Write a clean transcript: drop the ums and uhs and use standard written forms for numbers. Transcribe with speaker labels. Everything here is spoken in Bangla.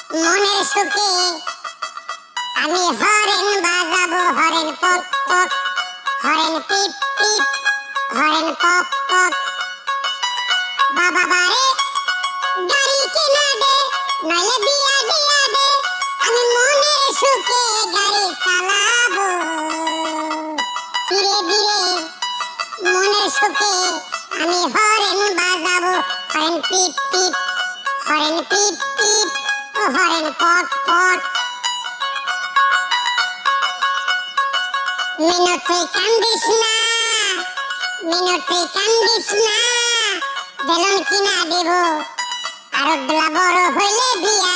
Speaker 1: মনের সুখে আমি হরেন বাজাবো, হরেন পক পক, হরেন পিপ পিপ, হরেন পক পক। বাবা বারে গাড়ি কিনা দে, নইলে বিয়া দিয়া দে, আমি মনের সুখে গাড়ি চালাবো। ধীরে ধীরে মনের সুখে আমি হরেন বাজাবো, হরেন পিপ পিপ, হরেন পিপ পিপ, ও হরেন পক পক। মিনতি কান্দিস না, মিনতি কান্দিস না, বেলুন কিনা দেব, আর বড় হইলে বিয়া